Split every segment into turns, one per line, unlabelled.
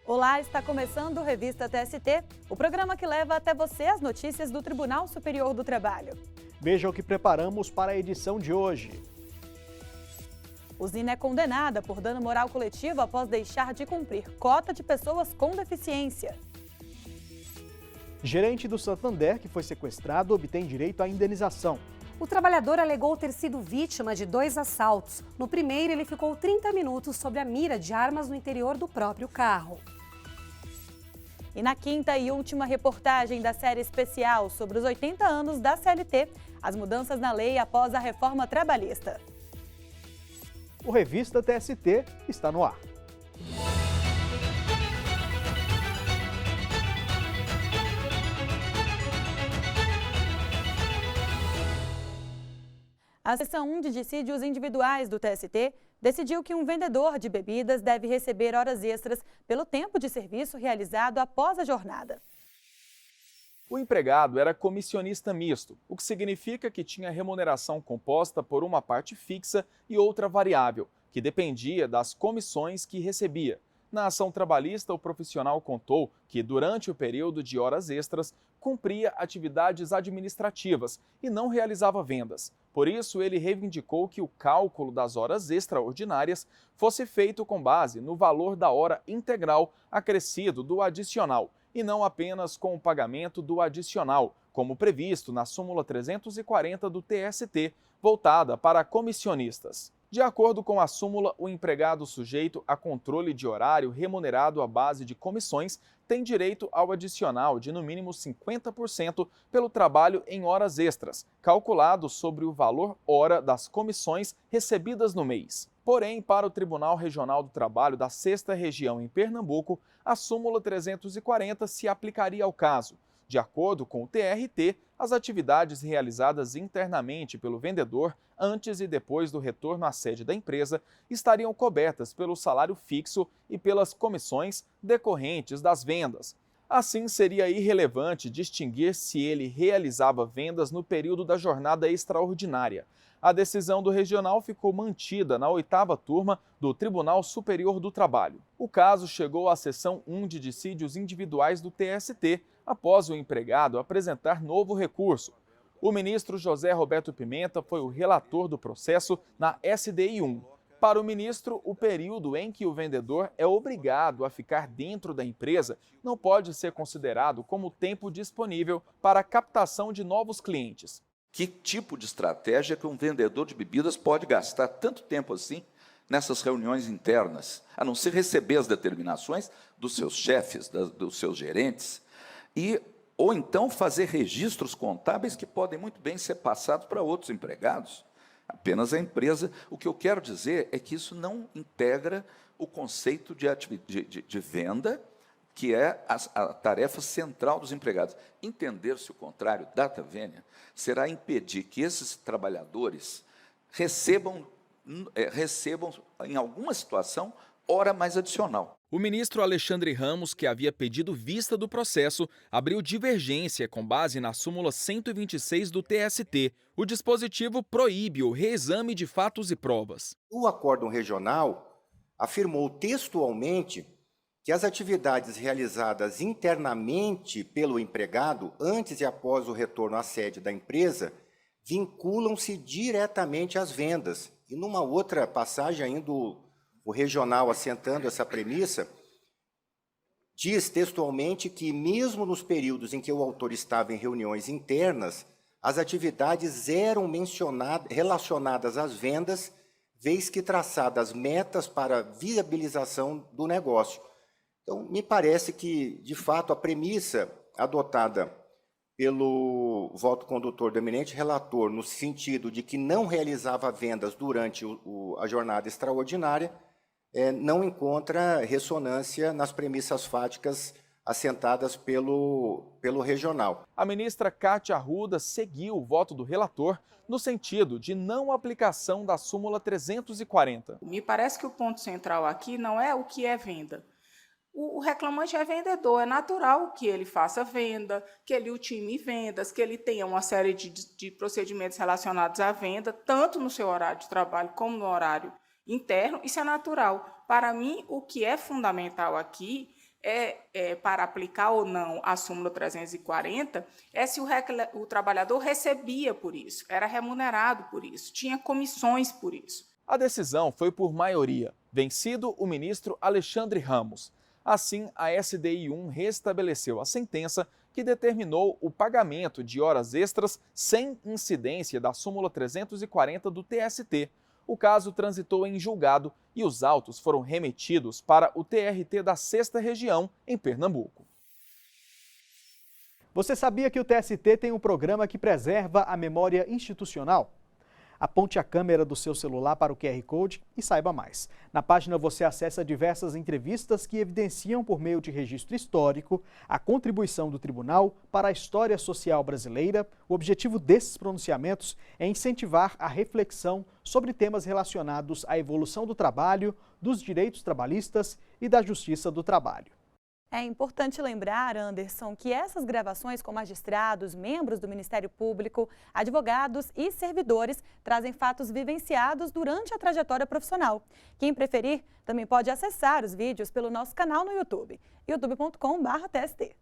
Olá, está começando o Revista TST, o programa que leva até você as notícias do Tribunal Superior do Trabalho.
Veja o que preparamos para a edição de hoje.
Usina é condenada por dano moral coletivo após deixar de cumprir cota de pessoas com deficiência.
Gerente do Santander, que foi sequestrado, obtém direito à indenização.
O trabalhador alegou ter sido vítima de 2 assaltos. No primeiro, ele ficou 30 minutos sob a mira de armas no interior do próprio carro.
E na quinta e última reportagem da série especial sobre os 80 anos da CLT, as mudanças na lei após a reforma trabalhista.
O Revista TST está no ar.
A seção 1 de dissídios individuais do TST decidiu que um vendedor de bebidas deve receber horas extras pelo tempo de serviço realizado após a jornada.
O empregado era comissionista misto, o que significa que tinha remuneração composta por uma parte fixa e outra variável, que dependia das comissões que recebia. Na ação trabalhista, o profissional contou que, durante o período de horas extras, cumpria atividades administrativas e não realizava vendas. Por isso, ele reivindicou que o cálculo das horas extraordinárias fosse feito com base no valor da hora integral acrescido do adicional, e não apenas com o pagamento do adicional, como previsto na súmula 340 do TST, voltada para comissionistas. De acordo com a súmula, o empregado sujeito a controle de horário remunerado à base de comissões tem direito ao adicional de no mínimo 50% pelo trabalho em horas extras, calculado sobre o valor hora das comissões recebidas no mês. Porém, para o Tribunal Regional do Trabalho da 6ª Região em Pernambuco, a súmula 340 se aplicaria ao caso. De acordo com o TRT, as atividades realizadas internamente pelo vendedor antes e depois do retorno à sede da empresa estariam cobertas pelo salário fixo e pelas comissões decorrentes das vendas. Assim, seria irrelevante distinguir se ele realizava vendas no período da jornada extraordinária. A decisão do regional ficou mantida na 8ª turma do Tribunal Superior do Trabalho. O caso chegou à seção 1 de dissídios individuais do TST, após o empregado apresentar novo recurso. O ministro José Roberto Pimenta foi o relator do processo na SDI 1. Para o ministro, o período em que o vendedor é obrigado a ficar dentro da empresa não pode ser considerado como tempo disponível para a captação de novos clientes.
Que tipo de estratégia que um vendedor de bebidas pode gastar tanto tempo assim nessas reuniões internas, a não ser receber as determinações dos seus chefes, dos seus gerentes, ou então fazer registros contábeis que podem muito bem ser passados para outros empregados, apenas a empresa. O que eu quero dizer é que isso não integra o conceito de venda, que é a tarefa central dos empregados. Entender-se o contrário, data vênia, será impedir que esses trabalhadores recebam, em alguma situação, hora mais adicional.
O ministro Alexandre Ramos, que havia pedido vista do processo, abriu divergência com base na súmula 126 do TST. O dispositivo proíbe o reexame de fatos e provas.
O acórdão regional afirmou textualmente que as atividades realizadas internamente pelo empregado, antes e após o retorno à sede da empresa, vinculam-se diretamente às vendas. E numa outra passagem, ainda o regional, assentando essa premissa, diz textualmente que, mesmo nos períodos em que o autor estava em reuniões internas, as atividades eram relacionadas às vendas, vez que traçadas metas para viabilização do negócio. Então, me parece que, de fato, a premissa adotada pelo voto condutor do eminente relator, no sentido de que não realizava vendas durante a jornada extraordinária, não encontra ressonância nas premissas fáticas assentadas pelo regional.
A ministra Cátia Arruda seguiu o voto do relator no sentido de não aplicação da súmula 340.
Me parece que o ponto central aqui não é o que é venda. O reclamante é vendedor, é natural que ele faça venda, que ele utime vendas, que ele tenha uma série de procedimentos relacionados à venda, tanto no seu horário de trabalho como no horário interno. Isso é natural. Para mim, o que é fundamental aqui para aplicar ou não a súmula 340 é se o trabalhador recebia por isso, era remunerado por isso, tinha comissões por isso.
A decisão foi por maioria, vencido o ministro Alexandre Ramos. Assim, a SDI1 restabeleceu a sentença que determinou o pagamento de horas extras sem incidência da súmula 340 do TST. O caso transitou em julgado e os autos foram remetidos para o TRT da 6ª Região, em Pernambuco.
Você sabia que o TST tem um programa que preserva a memória institucional? Aponte a câmera do seu celular para o QR Code e saiba mais. Na página você acessa diversas entrevistas que evidenciam, por meio de registro histórico, a contribuição do tribunal para a história social brasileira. O objetivo desses pronunciamentos é incentivar a reflexão sobre temas relacionados à evolução do trabalho, dos direitos trabalhistas e da justiça do trabalho.
É importante lembrar, Anderson, que essas gravações com magistrados, membros do Ministério Público, advogados e servidores trazem fatos vivenciados durante a trajetória profissional. Quem preferir também pode acessar os vídeos pelo nosso canal no YouTube, youtube.com/TST.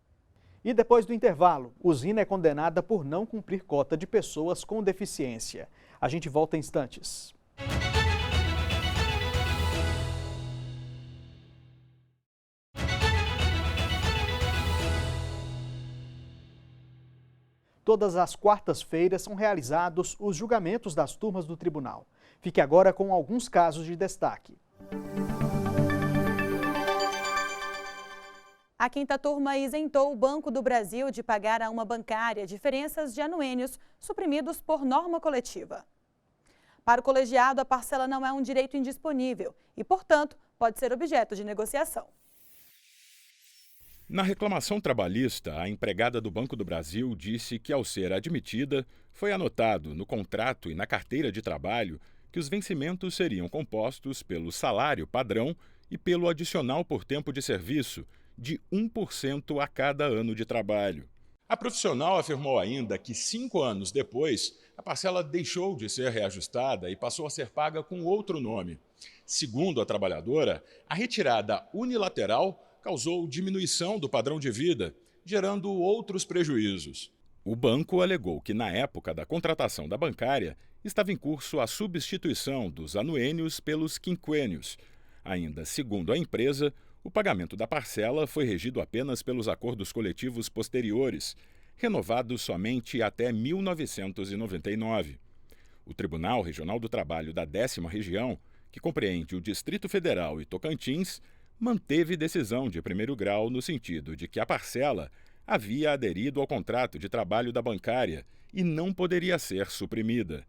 E depois do intervalo, usina é condenada por não cumprir cota de pessoas com deficiência. A gente volta em instantes. Todas as quartas-feiras são realizados os julgamentos das turmas do tribunal. Fique agora com alguns casos de destaque.
A 5ª turma isentou o Banco do Brasil de pagar a uma bancária diferenças de anuênios suprimidos por norma coletiva. Para o colegiado, a parcela não é um direito indisponível e, portanto, pode ser objeto de negociação.
Na reclamação trabalhista, a empregada do Banco do Brasil disse que, ao ser admitida, foi anotado no contrato e na carteira de trabalho que os vencimentos seriam compostos pelo salário padrão e pelo adicional por tempo de serviço, de 1% a cada ano de trabalho. A profissional afirmou ainda que 5 anos depois, a parcela deixou de ser reajustada e passou a ser paga com outro nome. Segundo a trabalhadora, a retirada unilateral causou diminuição do padrão de vida, gerando outros prejuízos. O banco alegou que, na época da contratação da bancária, estava em curso a substituição dos anuênios pelos quinquênios. Ainda segundo a empresa, o pagamento da parcela foi regido apenas pelos acordos coletivos posteriores, renovados somente até 1999. O Tribunal Regional do Trabalho da 10ª Região, que compreende o Distrito Federal e Tocantins, manteve decisão de primeiro grau no sentido de que a parcela havia aderido ao contrato de trabalho da bancária e não poderia ser suprimida.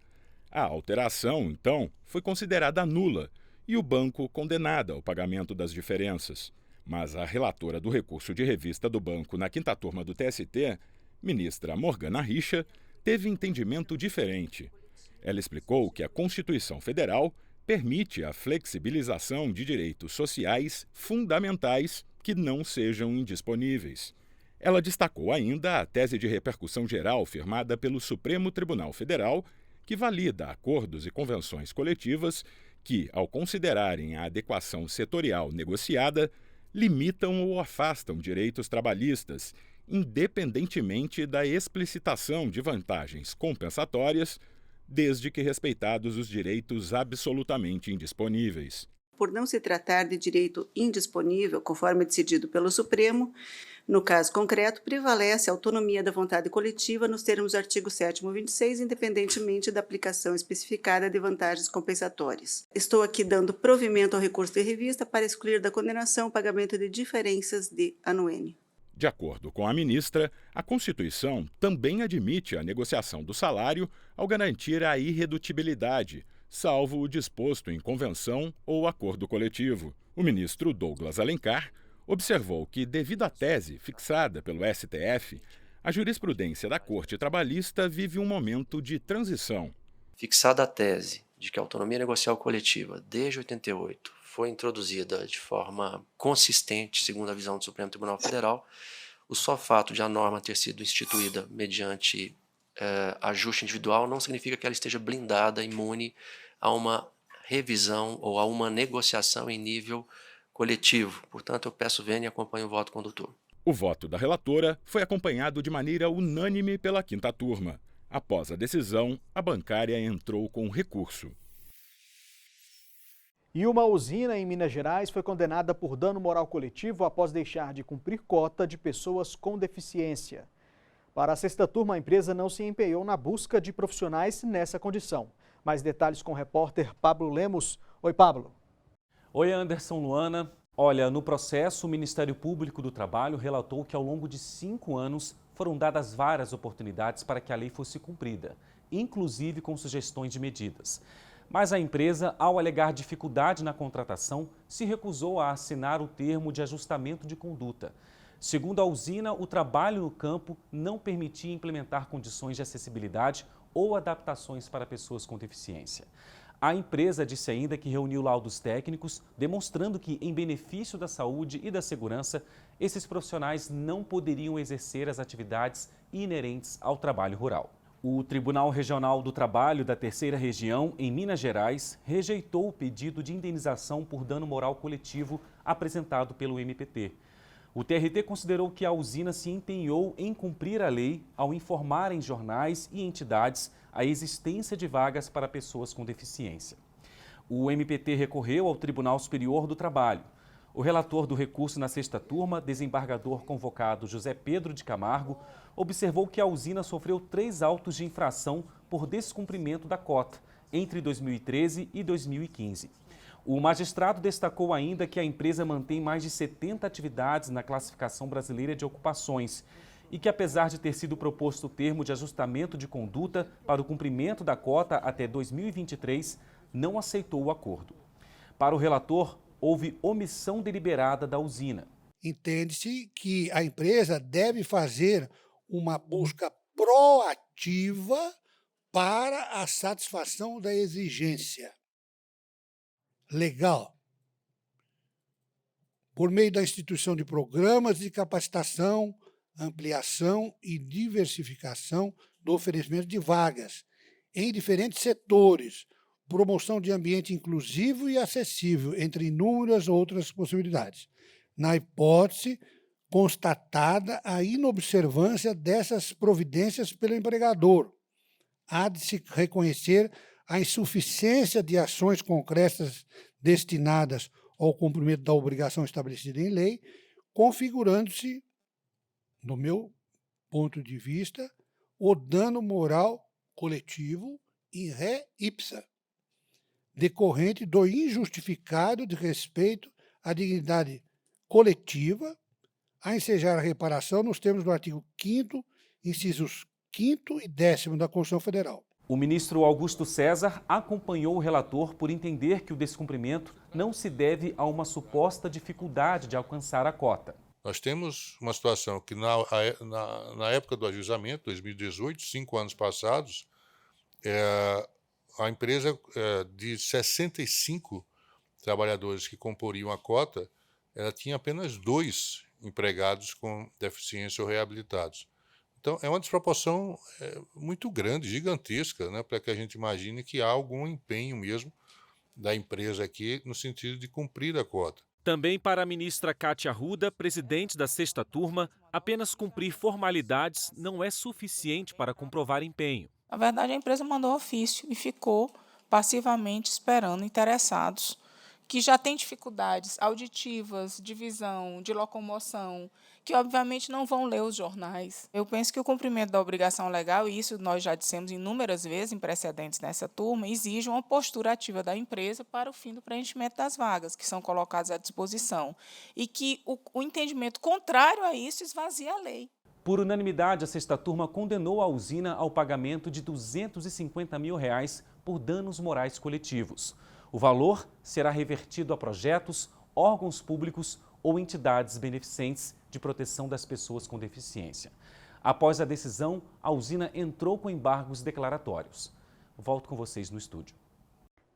A alteração, então, foi considerada nula e o banco condenado ao pagamento das diferenças. Mas a relatora do recurso de revista do banco na 5ª turma do TST, ministra Morgana Richa, teve entendimento diferente. Ela explicou que a Constituição Federal permite a flexibilização de direitos sociais fundamentais que não sejam indisponíveis. Ela destacou ainda a tese de repercussão geral firmada pelo Supremo Tribunal Federal, que valida acordos e convenções coletivas que, ao considerarem a adequação setorial negociada, limitam ou afastam direitos trabalhistas, independentemente da explicitação de vantagens compensatórias, desde que respeitados os direitos absolutamente indisponíveis.
Por não se tratar de direito indisponível, conforme decidido pelo Supremo, no caso concreto, prevalece a autonomia da vontade coletiva nos termos do artigo 7º 26, independentemente da aplicação especificada de vantagens compensatórias. Estou aqui dando provimento ao recurso de revista para excluir da condenação o pagamento de diferenças de anuênio.
De acordo com a ministra, a Constituição também admite a negociação do salário ao garantir a irredutibilidade, salvo o disposto em convenção ou acordo coletivo. O ministro Douglas Alencar observou que, devido à tese fixada pelo STF, a jurisprudência da Corte Trabalhista vive um momento de transição.
Fixada a tese de que a autonomia negocial coletiva, desde 88, foi introduzida de forma consistente, segundo a visão do Supremo Tribunal Federal, o só fato de a norma ter sido instituída mediante ajuste individual não significa que ela esteja blindada, imune a uma revisão ou a uma negociação em nível coletivo. Portanto, eu peço vênia e acompanho o voto condutor.
O voto da relatora foi acompanhado de maneira unânime pela 5ª turma. Após a decisão, a bancária entrou com recurso.
E uma usina em Minas Gerais foi condenada por dano moral coletivo após deixar de cumprir cota de pessoas com deficiência. Para a 6ª turma, a empresa não se empenhou na busca de profissionais nessa condição. Mais detalhes com o repórter Pablo Lemos. Oi, Pablo.
Oi, Anderson, Luana. Olha, no processo, o Ministério Público do Trabalho relatou que ao longo de 5 anos foram dadas várias oportunidades para que a lei fosse cumprida, inclusive com sugestões de medidas. Mas a empresa, ao alegar dificuldade na contratação, se recusou a assinar o termo de ajustamento de conduta. Segundo a usina, o trabalho no campo não permitia implementar condições de acessibilidade ou adaptações para pessoas com deficiência. A empresa disse ainda que reuniu laudos técnicos, demonstrando que, em benefício da saúde e da segurança, esses profissionais não poderiam exercer as atividades inerentes ao trabalho rural. O Tribunal Regional do Trabalho da 3ª Região, em Minas Gerais, rejeitou o pedido de indenização por dano moral coletivo apresentado pelo MPT. O TRT considerou que a usina se empenhou em cumprir a lei ao informar em jornais e entidades a existência de vagas para pessoas com deficiência. O MPT recorreu ao Tribunal Superior do Trabalho. O relator do recurso na 6ª turma, desembargador convocado José Pedro de Camargo, observou que a usina sofreu 3 autos de infração por descumprimento da cota entre 2013 e 2015. O magistrado destacou ainda que a empresa mantém mais de 70 atividades na classificação brasileira de ocupações e que, apesar de ter sido proposto o termo de ajustamento de conduta para o cumprimento da cota até 2023, não aceitou o acordo. Para o relator, houve omissão deliberada da usina.
Entende-se que a empresa deve fazer uma busca proativa para a satisfação da exigência legal, por meio da instituição de programas de capacitação, ampliação e diversificação do oferecimento de vagas em diferentes setores, promoção de ambiente inclusivo e acessível, entre inúmeras outras possibilidades. Na hipótese constatada a inobservância dessas providências pelo empregador, há de se reconhecer a insuficiência de ações concretas destinadas ao cumprimento da obrigação estabelecida em lei, configurando-se, no meu ponto de vista, o dano moral coletivo in re ipsa, decorrente do injustificado de respeito à dignidade coletiva, a ensejar a reparação nos termos do artigo 5º, incisos 5º e 10º da Constituição Federal.
O ministro Augusto César acompanhou o relator por entender que o descumprimento não se deve a uma suposta dificuldade de alcançar a cota.
Nós temos uma situação que na época do ajuizamento, 2018, 5 anos passados, a empresa de 65 trabalhadores que comporiam a cota, ela tinha apenas 2 empregados com deficiência ou reabilitados. Então, é uma desproporção muito grande, gigantesca, né, para que a gente imagine que há algum empenho mesmo da empresa aqui no sentido de cumprir a cota.
Também para a ministra Cátia Arruda, presidente da 6ª turma, apenas cumprir formalidades não é suficiente para comprovar empenho.
Na verdade, a empresa mandou ofício e ficou passivamente esperando interessados que já têm dificuldades auditivas, de visão, de locomoção, que obviamente não vão ler os jornais. Eu penso que o cumprimento da obrigação legal, e isso nós já dissemos inúmeras vezes em precedentes nessa turma, exige uma postura ativa da empresa para o fim do preenchimento das vagas que são colocadas à disposição, e que o entendimento contrário a isso esvazia a lei.
Por unanimidade, a 6ª turma condenou a usina ao pagamento de R$ 250 mil por danos morais coletivos. O valor será revertido a projetos, órgãos públicos ou entidades beneficentes de proteção das pessoas com deficiência. Após a decisão, a usina entrou com embargos declaratórios. Volto com vocês no estúdio.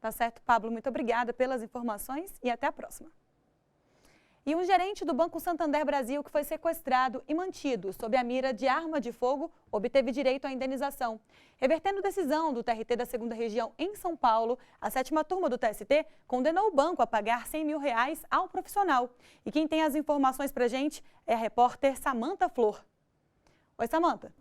Tá certo, Pablo. Muito obrigada pelas informações e até a próxima. E um gerente do Banco Santander Brasil que foi sequestrado e mantido sob a mira de arma de fogo obteve direito à indenização. Revertendo decisão do TRT da 2ª Região em São Paulo, a 7ª turma do TST condenou o banco a pagar R$100 mil ao profissional. E quem tem as informações pra gente é a repórter Samanta Flor. Oi, Samanta.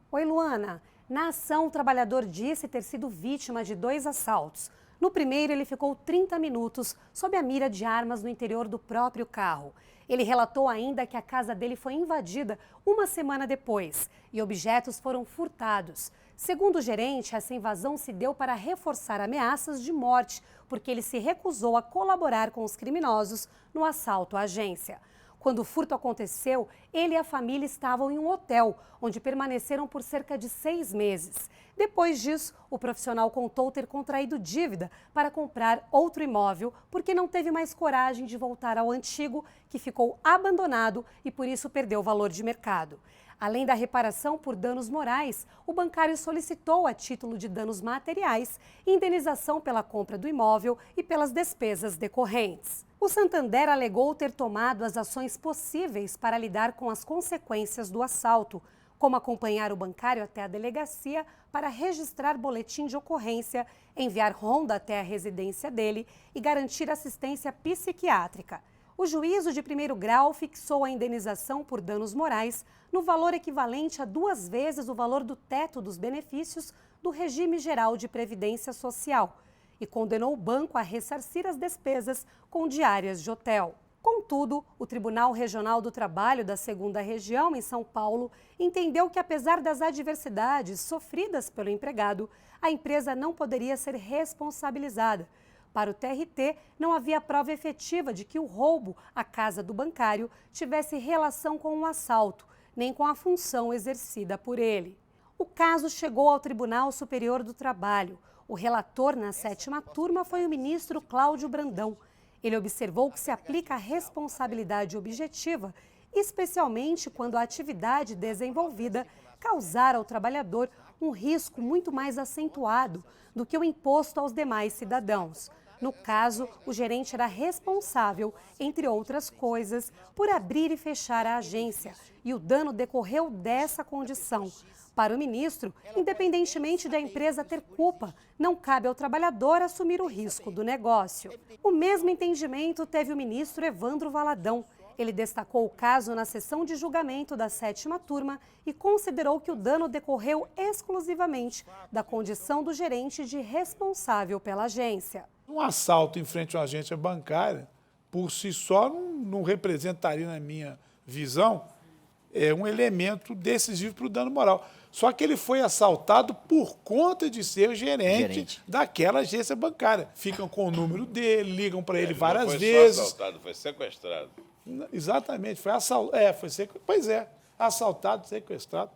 Oi, Luana. Na ação, o trabalhador disse ter sido vítima de 2 assaltos. No primeiro, ele ficou 30 minutos sob a mira de armas no interior do próprio carro. Ele relatou ainda que a casa dele foi invadida uma semana depois e objetos foram furtados. Segundo o gerente, essa invasão se deu para reforçar ameaças de morte, porque ele se recusou a colaborar com os criminosos no assalto à agência. Quando o furto aconteceu, ele e a família estavam em um hotel, onde permaneceram por cerca de 6 meses. Depois disso, o profissional contou ter contraído dívida para comprar outro imóvel, porque não teve mais coragem de voltar ao antigo, que ficou abandonado e por isso perdeu valor de mercado. Além da reparação por danos morais, o bancário solicitou, a título de danos materiais, indenização pela compra do imóvel e pelas despesas decorrentes. O Santander alegou ter tomado as ações possíveis para lidar com as consequências do assalto, como acompanhar o bancário até a delegacia para registrar boletim de ocorrência, enviar ronda até a residência dele e garantir assistência psiquiátrica. O juízo de 1º grau fixou a indenização por danos morais no valor equivalente a 2 vezes o valor do teto dos benefícios do Regime Geral de Previdência Social e condenou o banco a ressarcir as despesas com diárias de hotel. Contudo, o Tribunal Regional do Trabalho da 2ª Região, em São Paulo, entendeu que, apesar das adversidades sofridas pelo empregado, a empresa não poderia ser responsabilizada. Para o TRT, não havia prova efetiva de que o roubo à casa do bancário tivesse relação com um assalto, nem com a função exercida por ele. O caso chegou ao Tribunal Superior do Trabalho. O relator na 7ª turma foi o ministro Cláudio Brandão. Ele observou que se aplica a responsabilidade objetiva, especialmente quando a atividade desenvolvida causar ao trabalhador um risco muito mais acentuado do que o imposto aos demais cidadãos. No caso, o gerente era responsável, entre outras coisas, por abrir e fechar a agência, e o dano decorreu dessa condição. Para o ministro, independentemente da empresa ter culpa, não cabe ao trabalhador assumir o risco do negócio. O mesmo entendimento teve o ministro Evandro Valadão. Ele destacou o caso na sessão de julgamento da 7ª turma e considerou que o dano decorreu exclusivamente da condição do gerente de responsável pela agência.
Um assalto em frente a uma agência bancária, por si só, não representaria, na minha visão, um elemento decisivo para o dano moral. Só que ele foi assaltado por conta de ser o gerente daquela agência bancária. Ficam com o número dele, ligam para ele várias vezes.
Não foi só assaltado, foi sequestrado.
Exatamente, foi assaltado, sequestrado.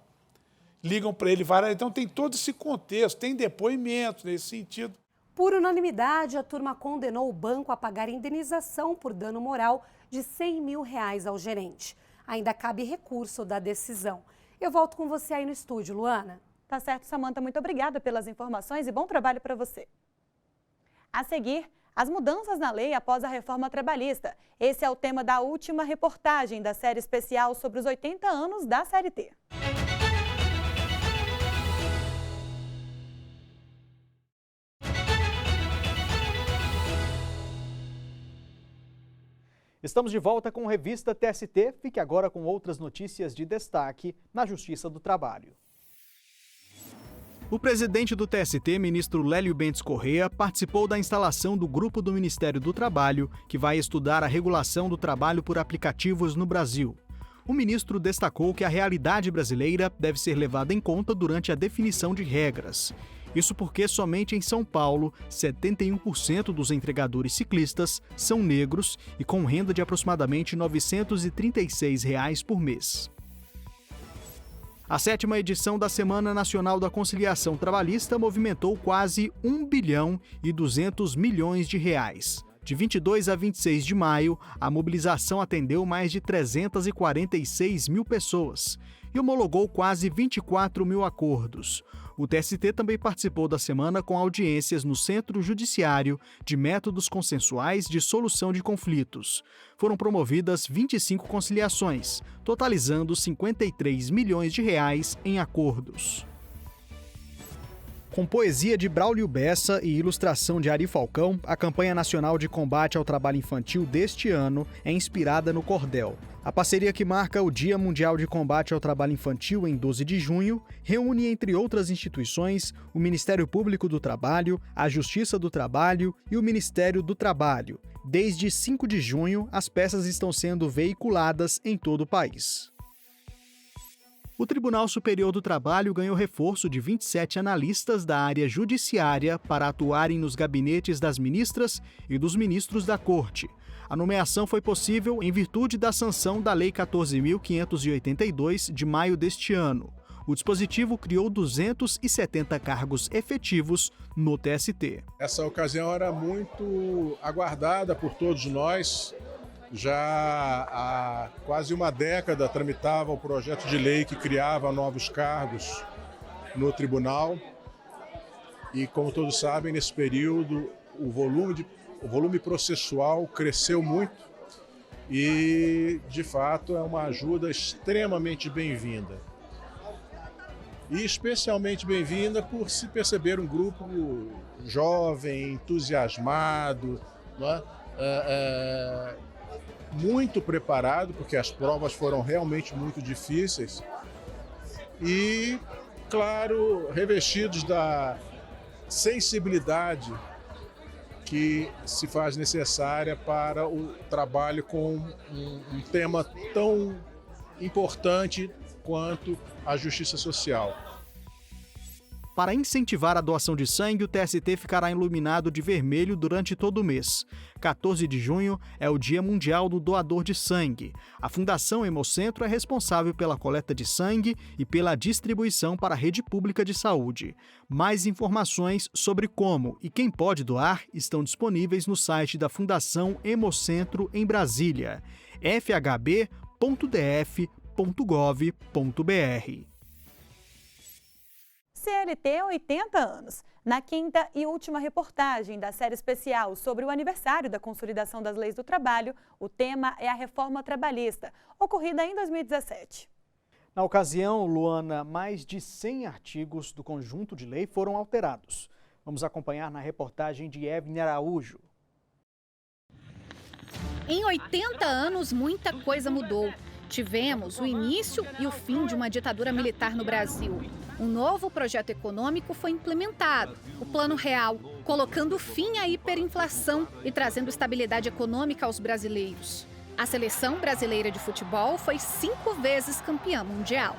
Ligam para ele várias vezes. Então tem todo esse contexto, tem depoimentos nesse sentido.
Por unanimidade, a turma condenou o banco a pagar indenização por dano moral de R$100 mil ao gerente. Ainda cabe recurso da decisão. Eu volto com você aí no estúdio, Luana.
Tá certo, Samanta. Muito obrigada pelas informações e bom trabalho para você. A seguir, as mudanças na lei após a reforma trabalhista. Esse é o tema da última reportagem da série especial sobre os 80 anos da CLT.
Estamos de volta com a revista TST. Fique agora com outras notícias de destaque na Justiça do Trabalho. O presidente do TST, ministro Lélio Bentes Corrêa, participou da instalação do grupo do Ministério do Trabalho, que vai estudar a regulação do trabalho por aplicativos no Brasil. O ministro destacou que a realidade brasileira deve ser levada em conta durante a definição de regras. Isso porque somente em São Paulo, 71% dos entregadores ciclistas são negros e com renda de aproximadamente R$ 936 por mês. A 7ª edição da Semana Nacional da Conciliação Trabalhista movimentou quase R$ 1,2 bilhão. De 22 a 26 de maio, a mobilização atendeu mais de 346 mil pessoas e homologou quase 24 mil acordos. O TST também participou da semana com audiências no Centro Judiciário de Métodos Consensuais de Solução de Conflitos. Foram promovidas 25 conciliações, totalizando 53 milhões de reais em acordos. Com poesia de Braulio Bessa e ilustração de Ari Falcão, a campanha nacional de combate ao trabalho infantil deste ano é inspirada no cordel. A parceria que marca o Dia Mundial de Combate ao Trabalho Infantil em 12 de junho reúne, entre outras instituições, o Ministério Público do Trabalho, a Justiça do Trabalho e o Ministério do Trabalho. Desde 5 de junho, as peças estão sendo veiculadas em todo o país. O Tribunal Superior do Trabalho ganhou reforço de 27 analistas da área judiciária para atuarem nos gabinetes das ministras e dos ministros da Corte. A nomeação foi possível em virtude da sanção da Lei 14.582 de maio deste ano. O dispositivo criou 270 cargos efetivos no TST.
Essa ocasião era muito aguardada por todos nós. Já há quase uma década tramitava o projeto de lei que criava novos cargos no tribunal. E, como todos sabem, nesse período o volume processual cresceu muito e, de fato, é uma ajuda extremamente bem-vinda. E especialmente bem-vinda por se perceber um grupo jovem, entusiasmado, não é? Muito preparado, porque as provas foram realmente muito difíceis e, claro, revestidos da sensibilidade que se faz necessária para o trabalho com um tema tão importante quanto a justiça social.
Para incentivar a doação de sangue, o TST ficará iluminado de vermelho durante todo o mês. 14 de junho é o Dia Mundial do Doador de Sangue. A Fundação Hemocentro é responsável pela coleta de sangue e pela distribuição para a rede pública de saúde. Mais informações sobre como e quem pode doar estão disponíveis no site da Fundação Hemocentro em Brasília, fhb.df.gov.br.
CLT 80 anos. Na quinta e última reportagem da série especial sobre o aniversário da consolidação das leis do trabalho, o tema é a reforma trabalhista, ocorrida em 2017.
Na ocasião, Luana, mais de 100 artigos do conjunto de lei foram alterados. Vamos acompanhar na reportagem de Evelyn Araújo.
Em 80 anos, muita coisa mudou. Tivemos o início e o fim de uma ditadura militar no Brasil. Um novo projeto econômico foi implementado, o Plano Real, colocando fim à hiperinflação e trazendo estabilidade econômica aos brasileiros. A seleção brasileira de futebol foi 5 vezes campeã mundial.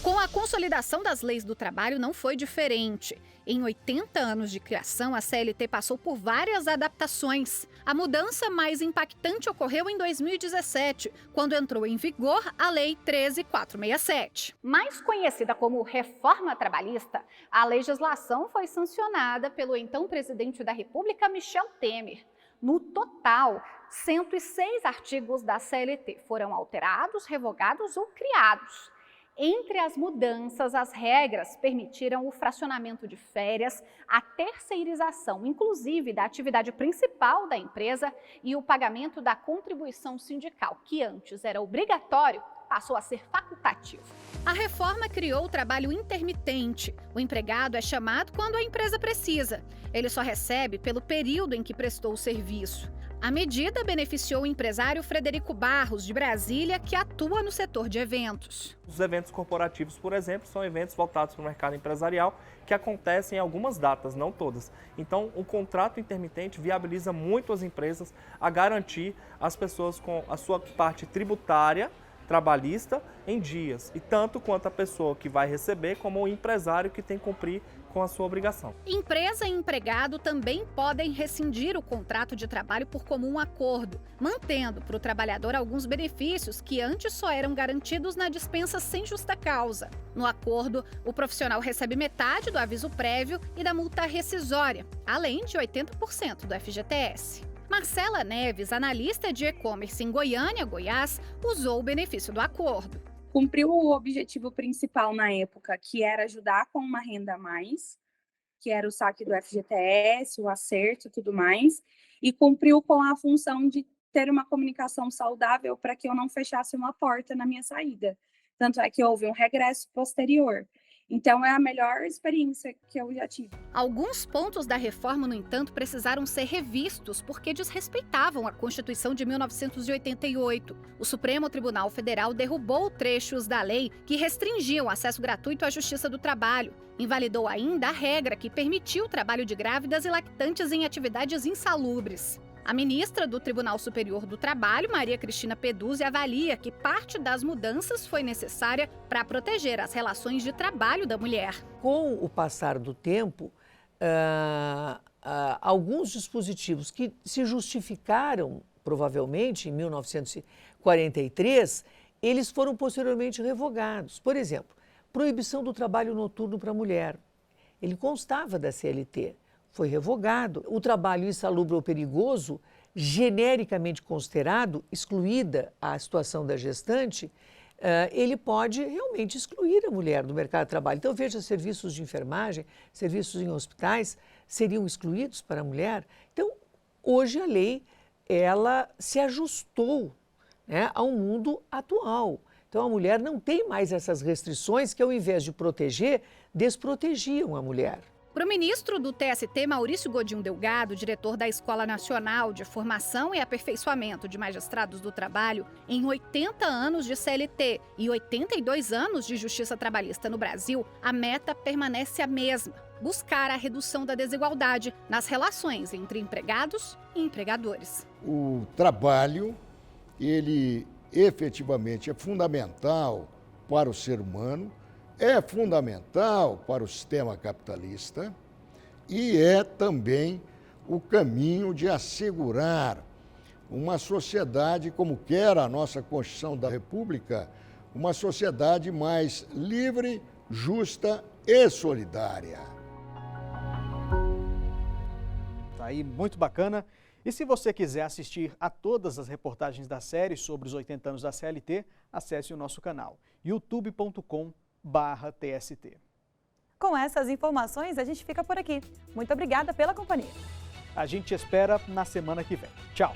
Com a consolidação das leis do trabalho não foi diferente. Em 80 anos de criação, a CLT passou por várias adaptações. A mudança mais impactante ocorreu em 2017, quando entrou em vigor a Lei 13.467. Mais conhecida como Reforma Trabalhista, a legislação foi sancionada pelo então presidente da República, Michel Temer. No total, 106 artigos da CLT foram alterados, revogados ou criados. Entre as mudanças, as regras permitiram o fracionamento de férias, a terceirização, inclusive da atividade principal da empresa, e o pagamento da contribuição sindical, que antes era obrigatório, passou a ser facultativo. A reforma criou o trabalho intermitente. O empregado é chamado quando a empresa precisa. Ele só recebe pelo período em que prestou o serviço. A medida beneficiou o empresário Frederico Barros, de Brasília, que atua no setor de eventos.
Os eventos corporativos, por exemplo, são eventos voltados para o mercado empresarial que acontecem em algumas datas, não todas. Então, o contrato intermitente viabiliza muito as empresas a garantir as pessoas com a sua parte tributária, trabalhista, em dias. E tanto quanto a pessoa que vai receber, como o empresário que tem que cumprir com a sua obrigação.
Empresa e empregado também podem rescindir o contrato de trabalho por comum acordo, mantendo para o trabalhador alguns benefícios que antes só eram garantidos na dispensa sem justa causa. No acordo, o profissional recebe metade do aviso prévio e da multa rescisória, além de 80% do FGTS. Marcela Neves, analista de e-commerce em Goiânia, Goiás, usou o benefício do acordo.
Cumpriu o objetivo principal na época, que era ajudar com uma renda a mais, que era o saque do FGTS, o acerto e tudo mais, e cumpriu com a função de ter uma comunicação saudável para que eu não fechasse uma porta na minha saída. Tanto é que houve um regresso posterior. Então, é a melhor experiência que eu já tive.
Alguns pontos da reforma, no entanto, precisaram ser revistos porque desrespeitavam a Constituição de 1988. O Supremo Tribunal Federal derrubou trechos da lei que restringiam o acesso gratuito à Justiça do Trabalho. Invalidou ainda a regra que permitiu o trabalho de grávidas e lactantes em atividades insalubres. A ministra do Tribunal Superior do Trabalho, Maria Cristina Peduzzi, avalia que parte das mudanças foi necessária para proteger as relações de trabalho da mulher.
Com o passar do tempo, alguns dispositivos que se justificaram, provavelmente, em 1943, eles foram posteriormente revogados. Por exemplo, proibição do trabalho noturno para a mulher. Ele constava da CLT. Foi revogado. O trabalho insalubre ou perigoso, genericamente considerado, excluída a situação da gestante, ele pode realmente excluir a mulher do mercado de trabalho. Então, veja, serviços de enfermagem, serviços em hospitais seriam excluídos para a mulher. Então, hoje a lei, ela se ajustou, né, ao mundo atual. Então, a mulher não tem mais essas restrições que, ao invés de proteger, desprotegiam a mulher.
Para o ministro do TST, Maurício Godinho Delgado, diretor da Escola Nacional de Formação e Aperfeiçoamento de Magistrados do Trabalho, em 80 anos de CLT e 82 anos de Justiça Trabalhista no Brasil, a meta permanece a mesma: buscar a redução da desigualdade nas relações entre empregados e empregadores.
O trabalho, ele efetivamente é fundamental para o ser humano, é fundamental para o sistema capitalista e é também o caminho de assegurar uma sociedade, como quer a nossa Constituição da República, uma sociedade mais livre, justa e solidária.
Tá aí, muito bacana. E se você quiser assistir a todas as reportagens da série sobre os 80 anos da CLT, acesse o nosso canal youtube.com/TST.
Com essas informações, a gente fica por aqui. Muito obrigada pela companhia.
A gente te espera na semana que vem. Tchau!